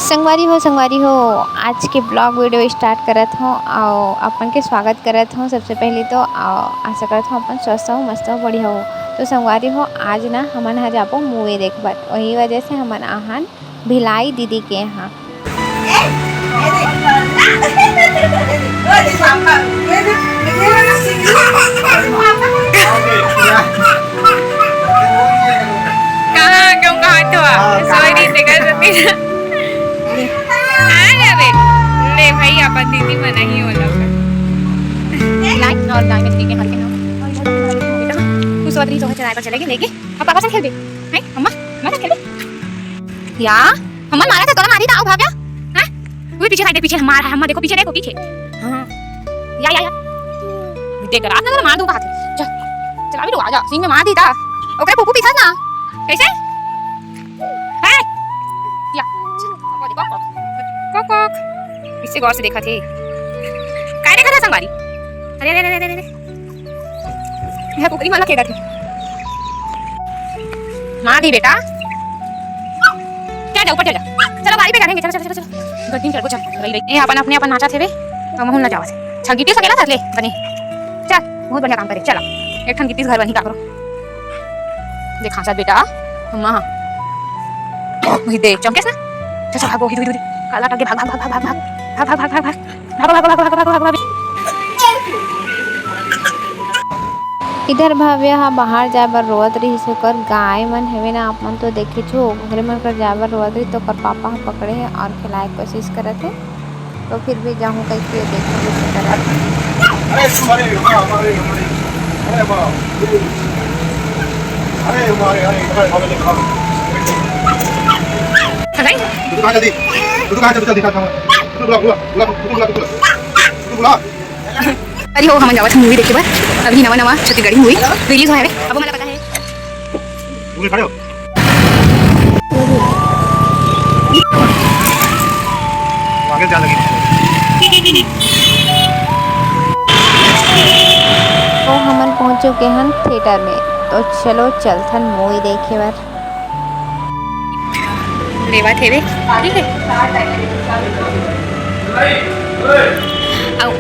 संगवारी हो आज के ब्लॉग वीडियो स्टार्ट करत हूँ और अपन के स्वागत करत हूँ। सबसे पहले तो आशा करत हूँ अपन स्वस्थ हो मस्त हो बढ़िया हो। तो संगवारी हो आज ना हमन ह जाबो मूवी देखबर, वही वजह से हमन आहन भिलाई दीदी के यहाँ। अपन दीदी मना ही हो लोग लाइक और गाय में दीदी के हाल के नाम तू सोच रही तो चला कर चलेगी लेके अब पापा से खेल दे हैं अम्मा मैं खेल दे या अम्मा मारा था तोला मारी था आओ भाग गया हैं वो पीछे साइड पीछे मार है अम्मा देखो पीछे हां या देख कर आपने मार दूंगा हाथ चल चला भी आ जा सिंह में मार दी था ओकरे पुपू पीछा ना कैसे है या देखो कोक इससे गौर से देखा थे काय देखा था संगवारी अरे यह पुकरी वाला खेड़ा थी मां दी बेटा क्या जा ऊपर चल जा चलो बारी पे करेंगे चलो गड्डी चढ़ को चल रही ए अपन अपने अपन नाचा थे बे हम हुन ना जावा से छगीटी सकेला कर ले बनी चल बहुत बढ़िया काम करे चला एक ठन गिट्टी घर बनी का करो देखा साथ बेटा अम्मा वही दे चमकेस ना चल भागो इधर काला टाके भाग इधर भव्य हा बाहर जाए बर रोवत रही ओकर गाय मन हेवे ना आप मन तो देखे छो घरे मन कर जाए बर रोवत रही तो ओकर पापा ह पकड़े है और खिलाए के कोशिश करत है तो फिर भी जाऊँ कहीं के देखने की करत अरे हो हम जावत मूवी देखे बार अभी नवा छत्तीसगढ़ी मूवी रिलीज होए अब मला पता है मूवी खड़े हो आगे जा लगी तो हमन पहुंच चुके हैं थिएटर में तो चलो चलथन मूवी देखे बार लेवा थे वे ठीक है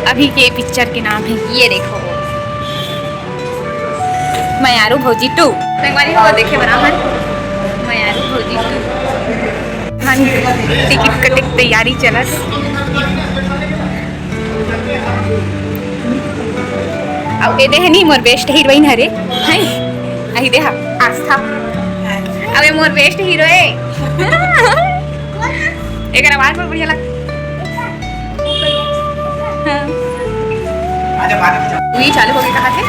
अभी के पिक्चर के नाम है ये देखो मयारू भौजी 2 संगवारी हो देखे बराबर मयारू भौजी 2 हम टिकट कटे तैयारी चलत अब ए देहनी मोर बेस्ट हीरोइन हरे हैं आई देहा आस्था अबे मोर बेस्ट हीरो है एक आवाज पर बढ़िया लग ये चालू हो गई कहाँ थे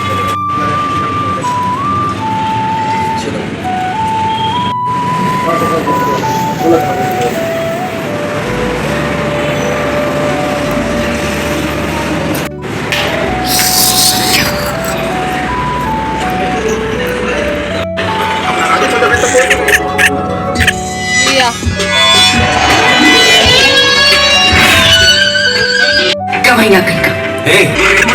Hey!